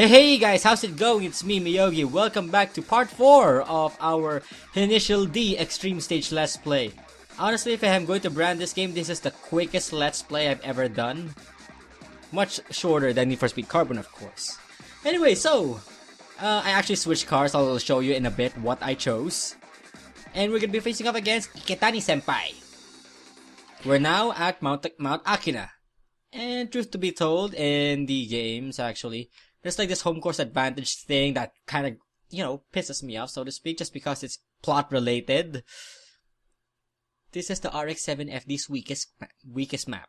Hey guys, how's it going? It's me, Myogi. Welcome back to part 4 of our Initial D Extreme Stage Let's Play. Honestly, if I am going to brand this game, this is the quickest Let's Play I've ever done. Much shorter than Need for Speed Carbon, of course. Anyway, so, I actually switched cars. I'll show you in a bit what I chose. And we're gonna be facing off against Iketani-senpai. We're now at Mount Akina. And truth to be told, in the games, actually, there's like this home course advantage thing that kind of, you know, pisses me off, so to speak, just because it's plot related. This is the RX-7 FD's weakest map.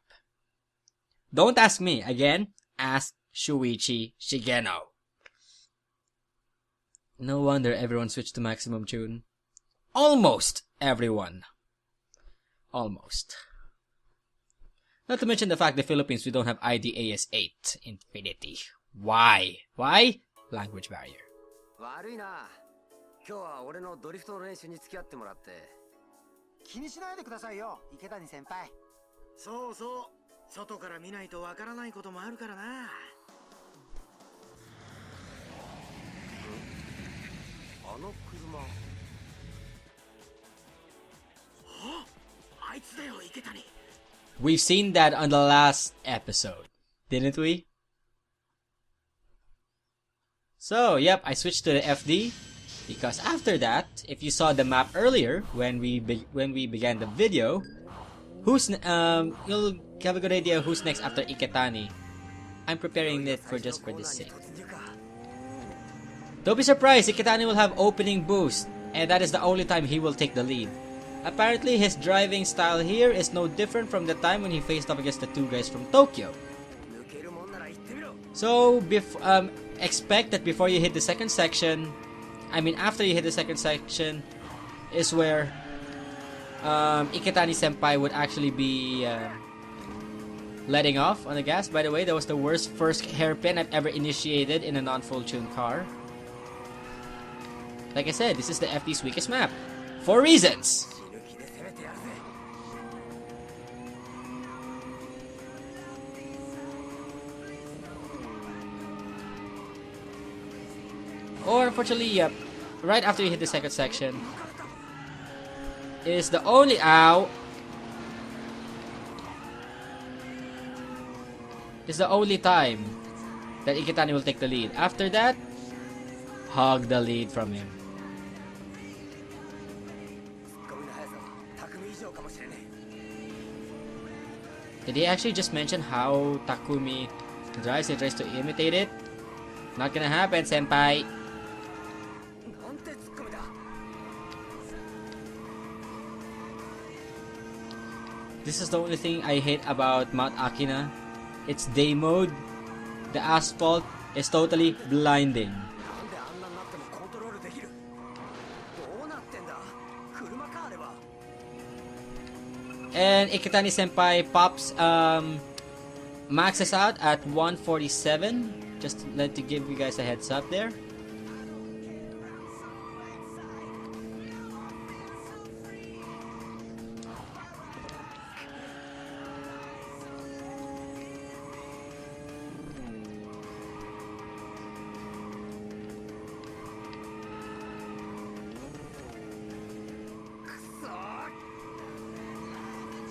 Don't ask me. Again, ask Shuichi Shigeno. No wonder everyone switched to maximum tune. Almost everyone. Almost. Not to mention the fact the Philippines, we don't have IDAS 8 Infinity. Why? Why? Language barrier. 悪いな。今日は俺のドリフトの練習に付き合ってもらって。気にしないでくださいよ、池谷先輩。そうそう。外から見ないとわからないこともあるからな。あの車。あいつだよ、池谷。We've seen that on the last episode, didn't we? So, yep, I switched to the FD because after that, if you saw the map earlier when we began the video, you'll have a good idea who's next after Iketani. I'm preparing it for just for this sake. Don't be surprised, Iketani will have opening boost, and that is the only time he will take the lead. Apparently, his driving style here is no different from the time when he faced off against the two guys from Tokyo. So, expect that before you hit the second section, after you hit the second section, is where Iketani-senpai would actually be letting off on the gas. By the way, that was the worst first hairpin I've ever initiated in a non-full tune car. Like I said, this is the FD's weakest map. For reasons! Or unfortunately, yep, right after you hit the second section is the only is the only time that Iketani will take the lead. After that, hog the lead from him. Did he actually just mention how Takumi drives? He tries to imitate it. Not gonna happen, senpai. This is the only thing I hate about Mount Akina. It's day mode. The asphalt is totally blinding. And Iketani-senpai pops maxes out at 147. Just to give you guys a heads up there.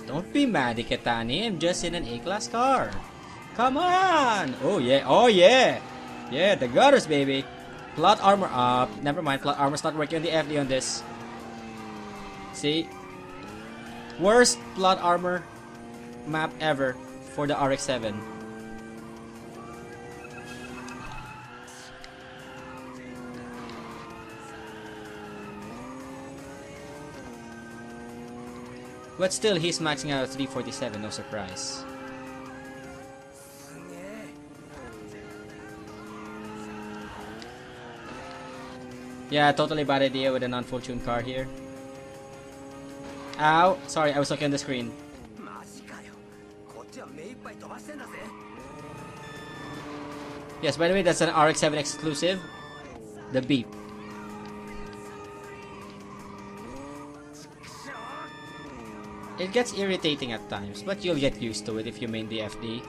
Don't be mad, Iketani. I'm just in an A-class car. Come on! Oh yeah, oh yeah! Yeah, the gutters, baby! Plot armor up. Never mind, plot armor's not working on the FD on this. See? Worst plot armor map ever for the RX-7. But still, he's maxing out at 347, no surprise. Yeah, totally bad idea with a non-full tune car here. Ow! Sorry, I was looking on the screen. Yes, by the way, that's an RX-7 exclusive. The beep. It gets irritating at times, but you'll get used to it if you main the FD.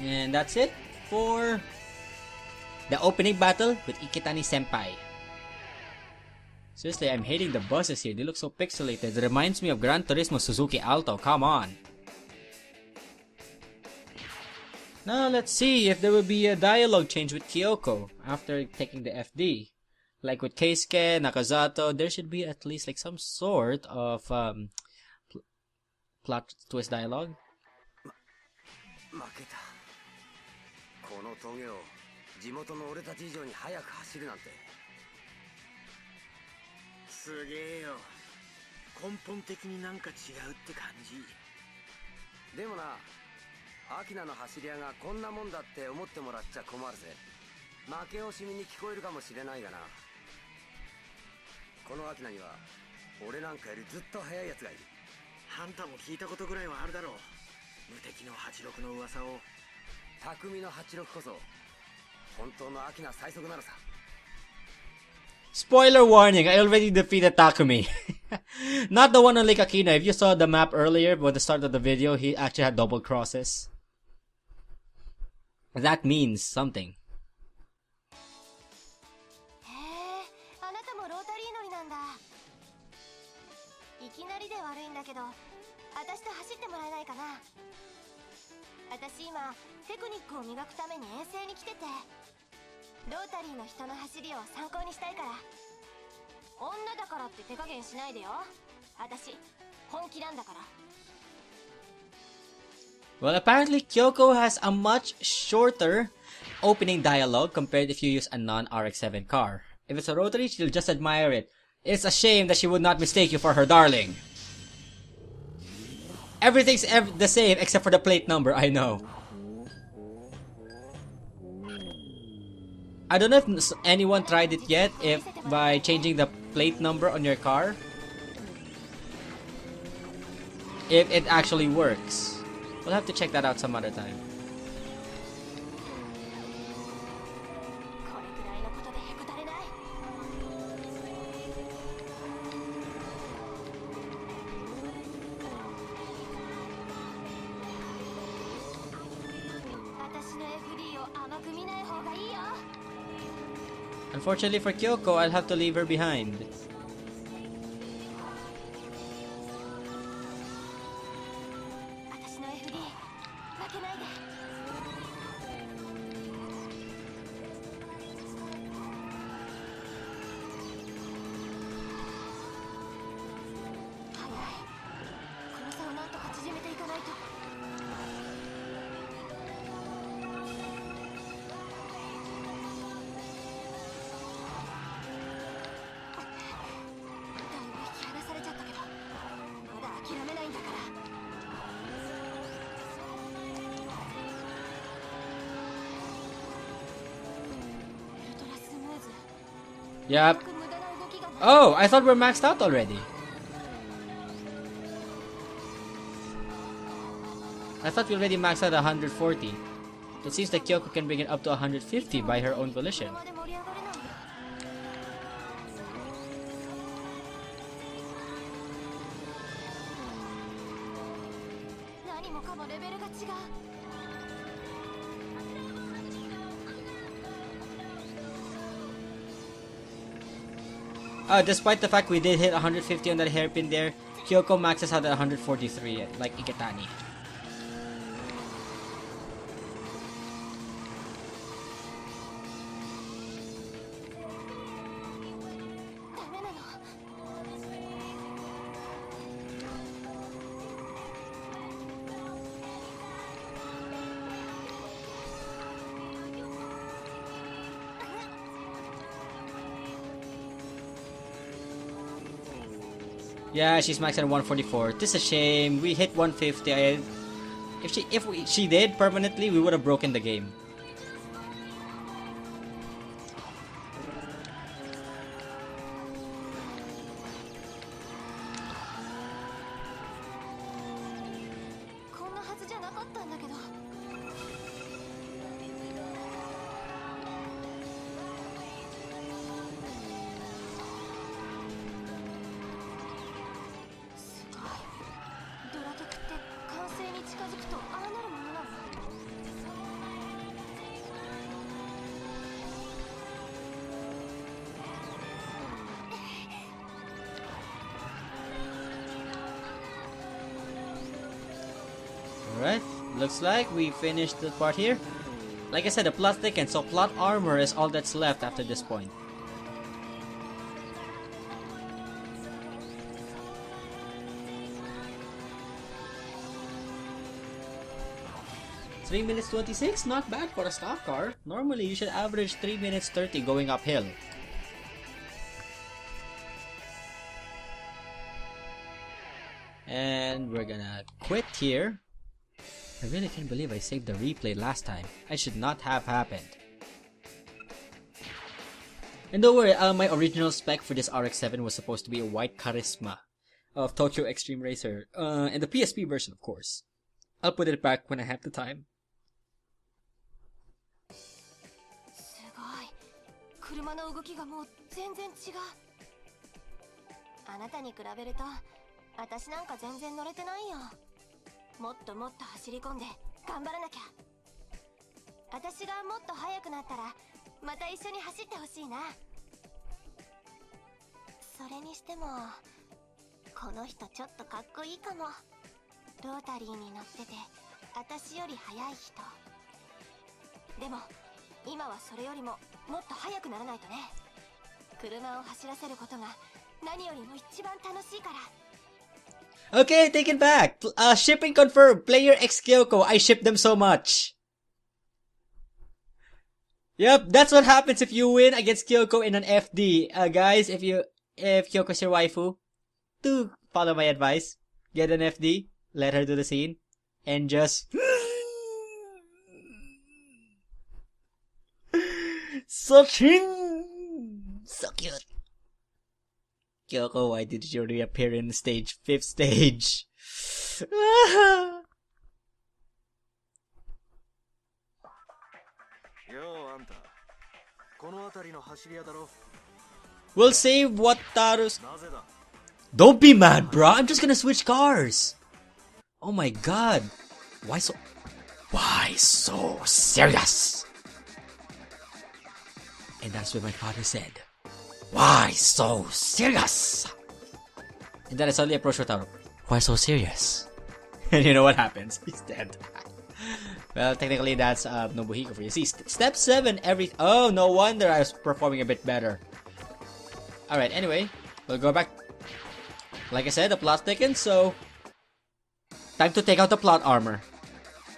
And that's it for the opening battle with Iketani Senpai. Seriously, I'm hating the buses here. They look so pixelated. It reminds me of Gran Turismo Suzuki Alto. Come on. Now let's see if there will be a dialogue change with Kyoko after taking the FD. Like with Keisuke, Nakazato, there should be at least like some sort of plot twist dialogue. 負けた。この峠を地元の俺たち以上に速く走るなんて。すげえよ。根本的になんか違うって感じ。でもな、アキナの走り屋がこんなもんだって思ってもらっちゃ困るぜ。負け惜しみに聞こえるかもしれないがな。このアキナには俺なんかよりずっと速いやつがいる。あんたも聞いたことぐらいはあるだろう。無敵の86の噂を。匠の86こそ本当のアキナ最速なのさ。 Spoiler warning, I already defeated Takumi. Not the one on Lake Akina. If you saw the map earlier, at the start of the video, he actually had double crosses. That means something. へえ、あなたもロータリー乗りなんだ。いきなりで悪いんだけど、私と走ってもらえないかな。私今テクニックを磨くために遠征に来てて、ロータリーの人の走りを参考にしたいから。女だからって手加減しないでよ。私本気なんだから。 Well, apparently Kyoko has a much shorter opening dialogue compared if you use a non-RX-7 car. If it's a rotary, she'll just admire it. It's a shame that she would not mistake you for her darling. Everything's the same except for the plate number, I know. I don't know if anyone tried it yet, if by changing the plate number on your car, if it actually works. We'll have to check that out some other time. これくらいのことでへこたれない。私の FD を甘く見ない方がいいよ。 Unfortunately for Kyoko, I'll have to leave her behind. 私の FD 負けないで。 早い。この差をなんとか縮めていかないと。 だいぶ引き離されちゃったけど、まだ諦めないんだから。 ウルトラスムーズ。 Yep. 無駄な動きがない。 Oh, I thought we're maxed out already. I thought we already maxed out 140. It seems that Kyoko can bring it up to 150 by her own volition. このままで盛り上がれないよ。 何もかもレベルが違う。 Despite the fact we did hit 150 on that hairpin there, Kyoko maxes out at 143, like Iketani. Yeah, she's maxed at 144. This is a shame. We hit 150. If she did permanently, we would have broken the game. Alright, looks like we finished the part here. Like I said, the plot thickens, so plot armor is all that's left after this point. Three minutes 26, not bad for a stock car. Normally, you should average 3 minutes 30 going uphill. And we're gonna quit here. I really can't believe I saved the replay last time. I should not have happened. And don't worry, my original spec for this RX-7 was supposed to be a white Charisma of Tokyo Extreme Racer. And the PSP version, of course. I'll put it back when I have the time. 車の動きがもう全然違う。あなたに比べると私なんか全然乗れてないよ。もっともっと走り込んで頑張らなきゃ。私がもっと速くなったらまた一緒に走ってほしいな。それにしてもこの人ちょっとかっこいいかも。ロータリーに乗ってて私より速い人。でも今はそれよりももっと速くならないとね。車を走らせることが何よりも一番楽しいから。Okay, take it back. Shipping confirmed. Player X Kyoko. I ship them so much. Yep, that's what happens if you win against Kyoko in an FD. Guys, if Kyoko's your waifu, do follow my advice. Get an FD, let her do the scene, and just so cute. Kyoko, why did you reappear in stage 5th stage? We'll save Wataru's. Don't be mad, bro. I'm just gonna switch cars. Oh my god. Why so serious? And that's what my father said. Why so serious? And then I suddenly approached Wataru. Why so serious? And you know what happens? He's dead. Well, technically that's Nobuhiko for you. See, step 7 every... Oh, no wonder I was performing a bit better. Alright, anyway. We'll go back. Like I said, the plot thickens, so... Time to take out the plot armor.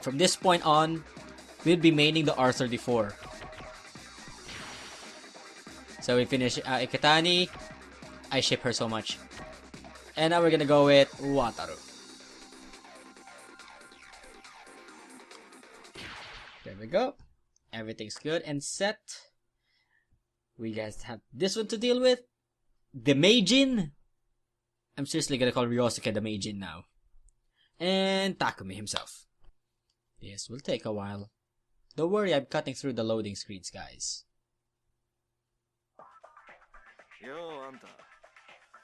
From this point on, we'll be maining the R34. So we finish Iketani. I ship her so much. And now we're gonna go with Wataru. There we go. Everything's good and set. We guys have this one to deal with. The Meijin. I'm seriously gonna call Ryosuke the Meijin now. And Takumi himself. This will take a while. Don't worry, I'm cutting through the loading screens, guys. ようあんた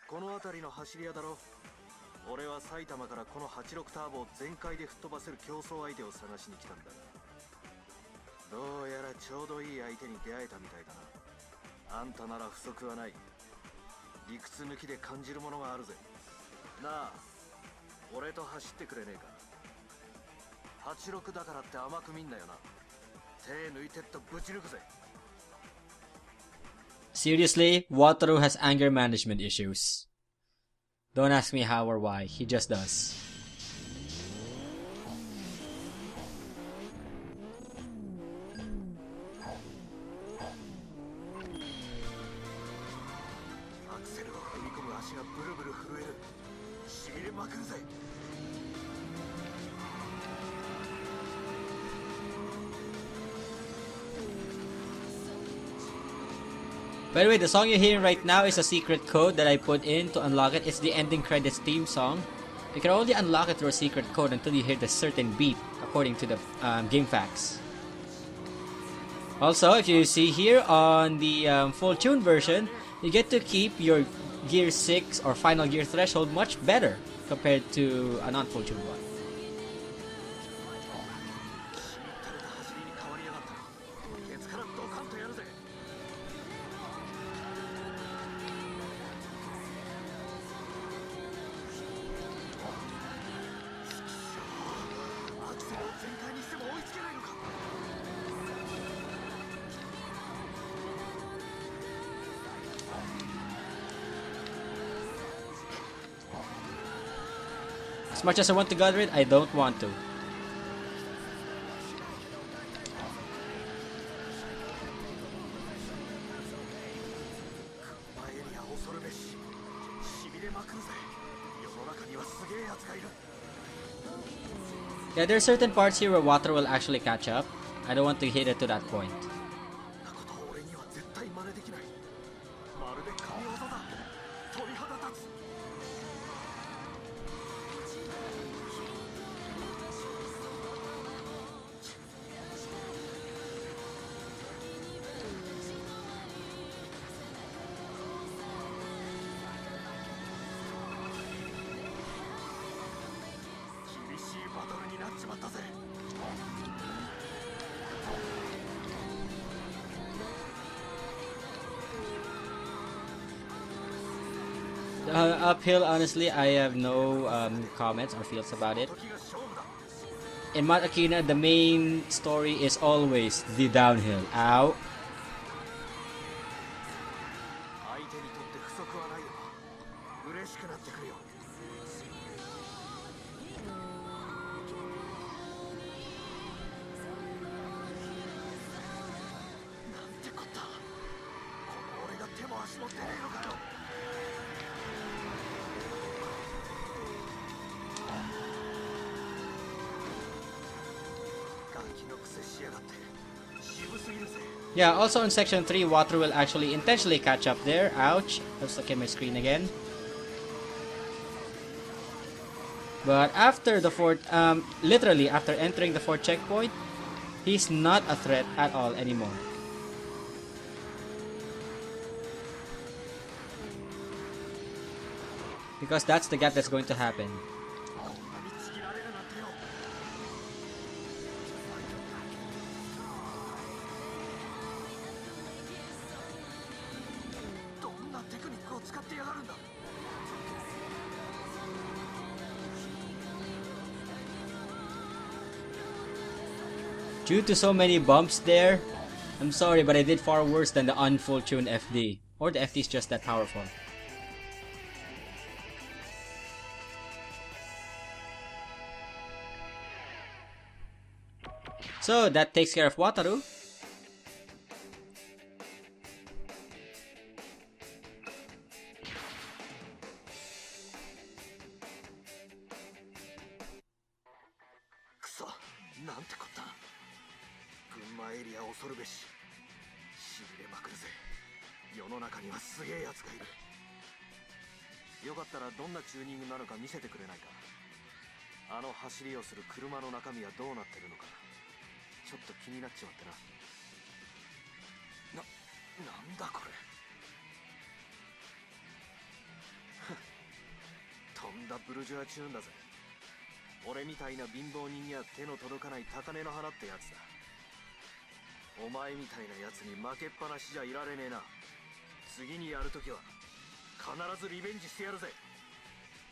この辺りの走り屋だろ。俺は埼玉からこの86ターボを全開で吹っ飛ばせる競争相手を探しに来たんだが、どうやらちょうどいい相手に出会えたみたいだな。あんたなら不足はない。理屈抜きで感じるものがあるぜ。なあ、俺と走ってくれねえか。86だからって甘く見んなよな。手抜いてっとぶち抜くぜ。 Seriously, Wataru has anger management issues. Don't ask me how or why, he just does. By the way, the song you're hearing right now is a secret code that I put in to unlock it. It's the ending credits theme song. You can only unlock it through a secret code until you hit a certain beat, according to the game facts. Also, if you see here on the full tune version, you get to keep your Gear 6 or Final Gear threshold much better compared to a non-full tune one. much as I want to gather it, I don't want to. Yeah, there are certain parts here where water will actually catch up. I don't want to hit it to that point. Uphill, honestly, I have no comments or feels about it. In Mat Akina, the main story is always the downhill. Ow. Yeah, also in section 3, water will actually intentionally catch up there. Ouch. I was looking at my screen again. But after the fourth, literally after entering the fourth checkpoint, he's not a threat at all anymore. Because that's the gap that's going to happen. Due to so many bumps there, I'm sorry, but I did far worse than the unfull tune FD. Or the FD is just that powerful. So that takes care of Wataru.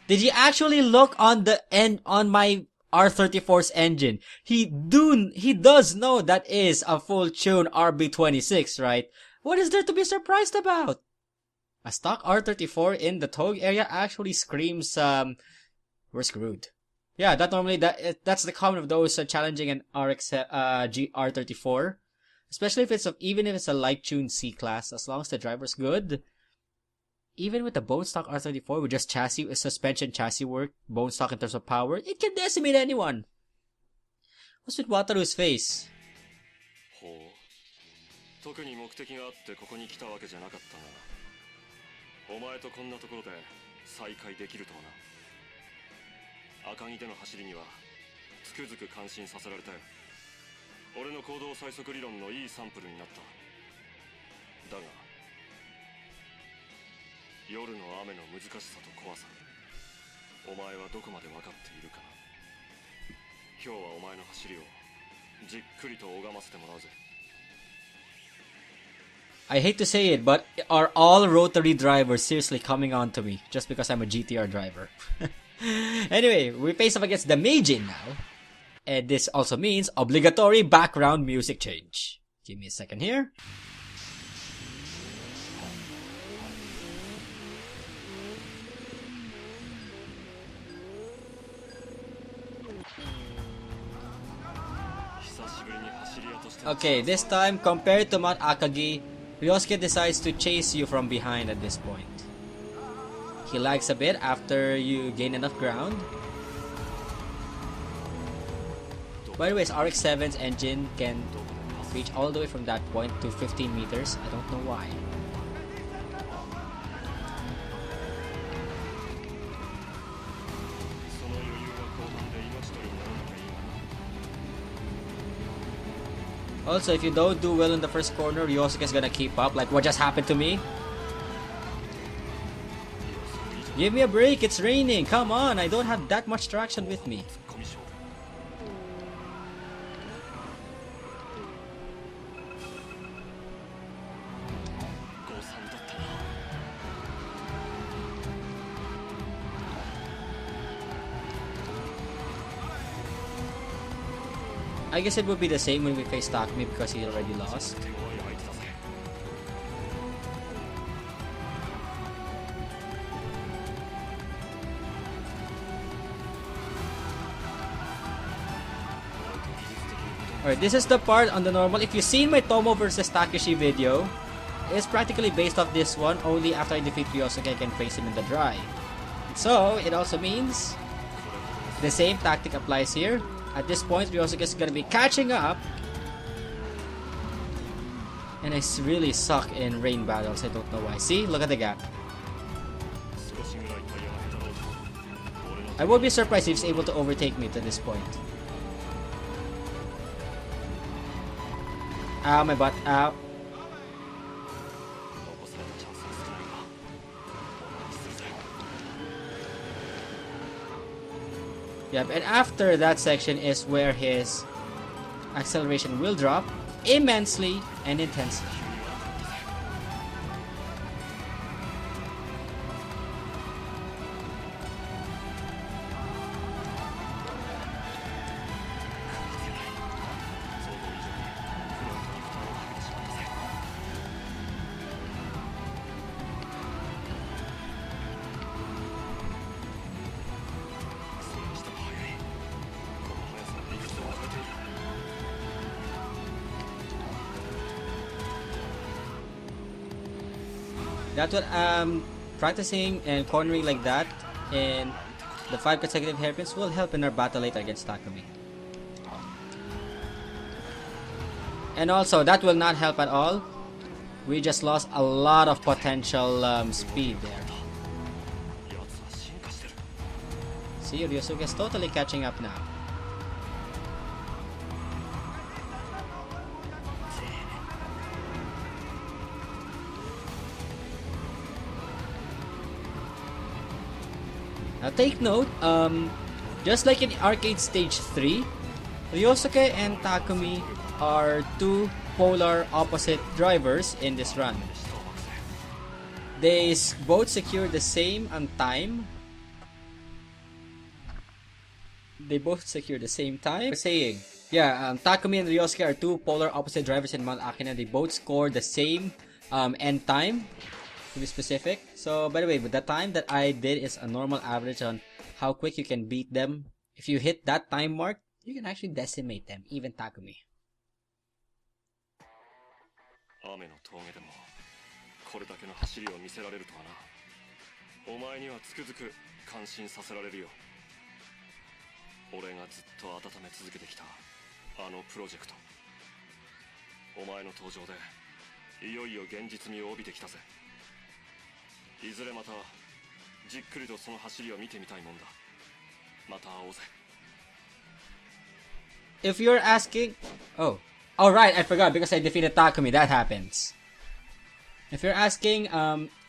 Did you actually look on the end on my R34's engine? He does know that is a full tune RB26, right? What is there to be surprised about? A stock R34 in the Tog area actually screams, we're screwed. Yeah, that's the common of those challenging an R34, especially if even if it's a light tuned C class. As long as the driver's good, even with the bone stock R34 with just suspension chassis work, bone stock in terms of power, it can decimate anyone. What's with Wataru's face? 特に目的があってここに来たわけじゃなかったが、お前とこんなところで再会できるとはな。赤城での走りにはつくづく感心させられたよ。俺の行動最速理論のいいサンプルになった。だが夜の雨の難しさと怖さ、お前はどこまで分かっているかな。今日はお前の走りをじっくりと拝ませてもらうぜ。I hate to say it, but are all rotary drivers seriously coming on to me just because I'm a GTR driver? Anyway, we face off against the Meijin now. And this also means obligatory background music change. Give me a second here. Okay, this time, compared to Mount Akagi, Ryosuke decides to chase you from behind at this point. He lags a bit after you gain enough ground. By the way, RX-7's engine can reach all the way from that point to 15 meters. I don't know why. Also, if you don't do well in the first corner, Ryosuke is gonna keep up, like what just happened to me. Give me a break, it's raining, come on, I don't have that much traction with me. I guess it would be the same when we face Takumi because he already lost. Alright, this is the part on the normal. If you've seen my Tomo versus Takeshi video, it's practically based off this one. Only after I defeat Ryosuke, I can face him in the dry. So, it also means the same tactic applies here. At this point, Ryosuke is gonna be catching up. And I really suck in rain battles, I don't know why. See? Look at the gap. I won't be surprised if he's able to overtake me to this point. Ow, my butt, ow. Yep, and after that section is where his acceleration will drop immensely and intensely. That's what practicing and cornering like that in the 5 consecutive hairpins will help in our battle later against Takumi. And also, that will not help at all. We just lost a lot of potential speed there. See, Ryosuke is totally catching up now. Now take note, just like in Arcade Stage 3, Ryosuke and Takumi are two polar opposite drivers in this run. They both secure the same time. Saying, yeah, Takumi and Ryosuke are two polar opposite drivers in Mount Akina. They both score the same end time, to be specific. So, by the way, the time that I did is a normal average on how quick you can beat them. If you hit that time mark, you can actually decimate them, even Takumi. If you're asking... Oh, right, I forgot because I defeated Takumi. That happens. If you're asking,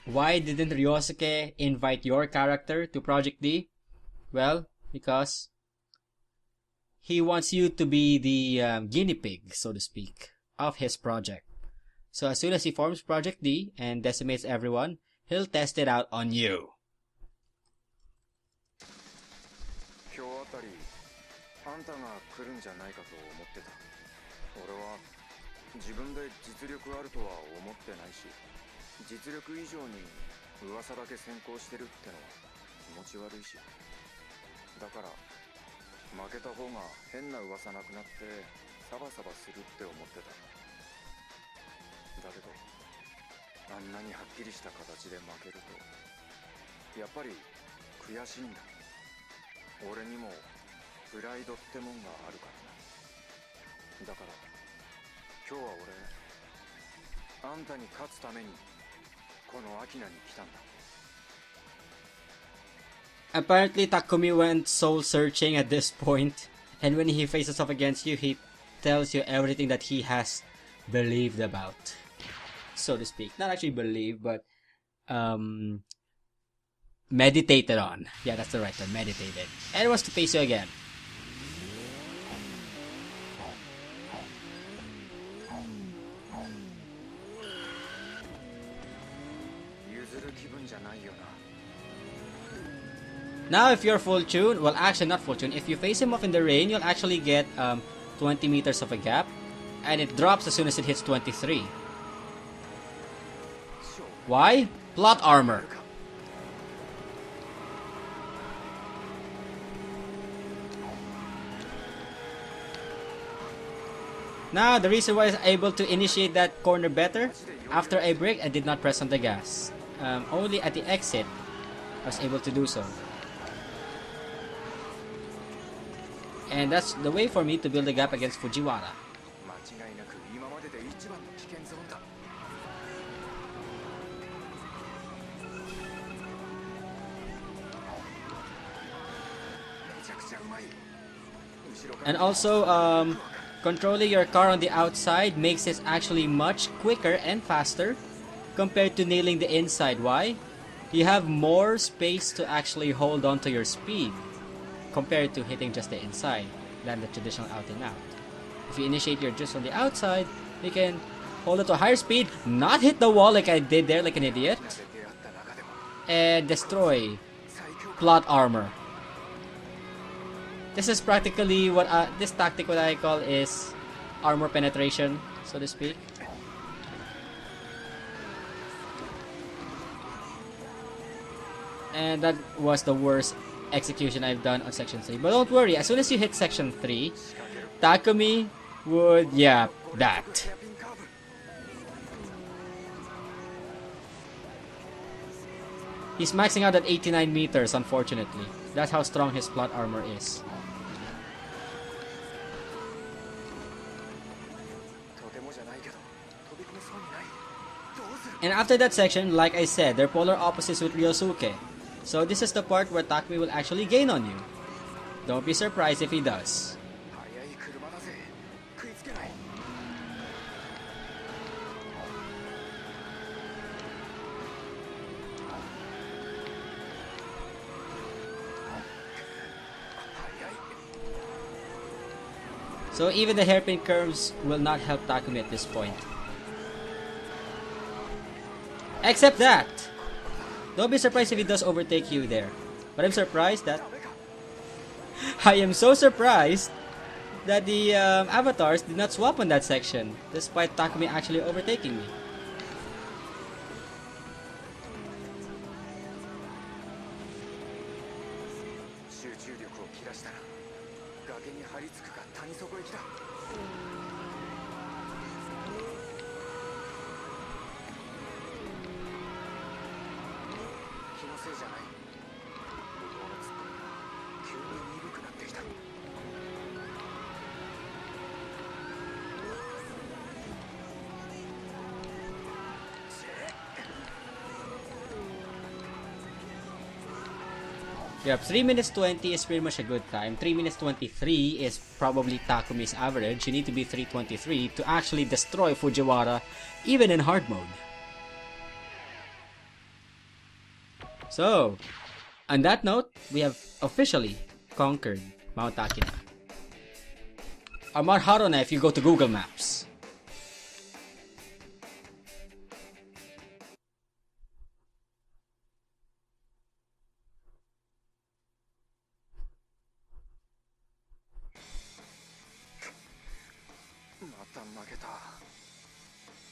why didn't Ryosuke invite your character to Project D? Well, because he wants you to be the guinea pig, so to speak, of his project. So as soon as he forms Project D and decimates everyone, he'll test it out on you. サバサバするって思ってた。だけどあんなにはっきりした形で負けるとやっぱり悔しいんだ。俺にもプライドってもんがあるからな。だから今日は俺あんたに勝つためにこのアキナに来たんだ。 Apparently, Takumi went soul searching at this point, and when he faces off against you, he tells you everything that he has believed about, so to speak. Not actually believe, but meditated on. Yeah, that's the right term, meditated. And it wants to face you again. Now, if you're full tune, well, actually not full tune. If you face him off in the rain, you'll actually get 20 meters of a gap, and it drops as soon as it hits 23. Why? Plot armor. Now, the reason why I was able to initiate that corner better, after I brake, I did not press on the gas. Only at the exit, I was able to do so. And that's the way for me to build a gap against Fujiwara. And also, controlling your car on the outside makes it actually much quicker and faster compared to nailing the inside. Why? You have more space to actually hold on to your speed compared to hitting just the inside than the traditional out and out. If you initiate your just on the outside, you can hold it to a higher speed, not hit the wall like I did there like an idiot, and destroy plot armor. This is practically what this tactic, what I call, is armor penetration, so to speak. And that was the worst execution I've done on section 3. But don't worry, as soon as you hit section 3, Takumi would, yeah, that. He's maxing out at 89 meters, unfortunately. That's how strong his plot armor is. And after that section, like I said, they're polar opposites with Ryosuke. So this is the part where Takumi will actually gain on you. Don't be surprised if he does. So even the hairpin curves will not help Takumi at this point. Except that! Don't be surprised if he does overtake you there. But I'm surprised that... I am so surprised that the avatars did not swap on that section, despite Takumi actually overtaking me. Yep, 3 minutes 20 is pretty much a good time. 3 minutes 23 is probably Takumi's average. You need to be 3:23 to actually destroy Fujiwara, even in hard mode. So, on that note, we have officially conquered Mount Akina. Or Mount Haruna if you go to Google Maps.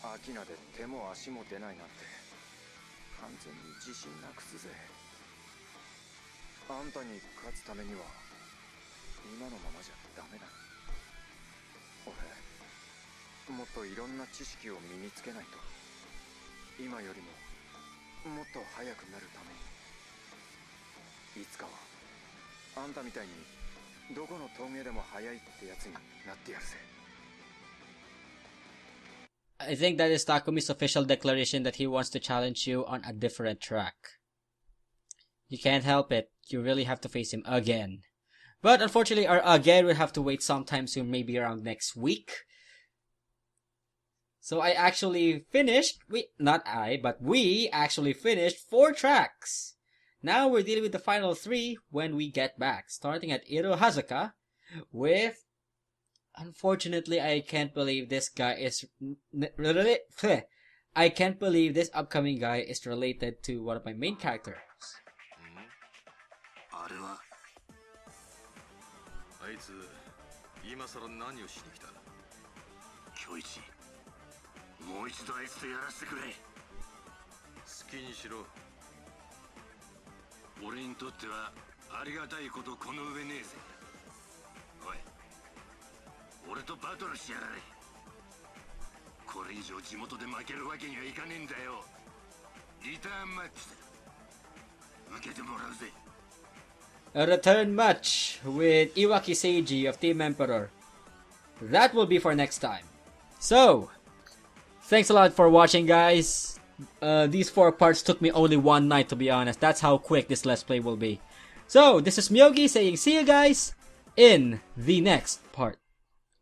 Akina で手も足も出ないなんて完全に自信なくすぜ。あんたに勝つためには今のままじゃダメだ。俺もっといろんな知識を身につけないと。今よりももっと速くなるために。いつかはあんたみたいにどこの峠でも速いってやつになってやるぜ。 I think that is Takumi's official declaration that he wants to challenge you on a different track. You can't help it. You really have to face him again. But unfortunately, our again will have to wait sometime soon, maybe around next week. So I actually finished, we actually finished 4 tracks. Now we're dealing with the final 3 when we get back. Starting at Irohazuka with... Unfortunately, I can't believe this guy is... I can't believe this upcoming guy is related to one of my main characters. あれはあいつ今さら何をしに来た。今日一もう一度あいつとやらせてくれ。好きにしろ。俺にとってはありがたいことこの上ねえぜ。おい、俺とバトルしやがれ。これ以上地元で負けるわけにはいかねえんだよ。リターンマッチだ。受けてもらうぜ。A return match with Iwaki Seiji of Team Emperor. That will be for next time. So, thanks a lot for watching, guys. These 4 parts took me only 1 night, to be honest. That's how quick this Let's Play will be. So, this is Myogi saying see you guys in the next part.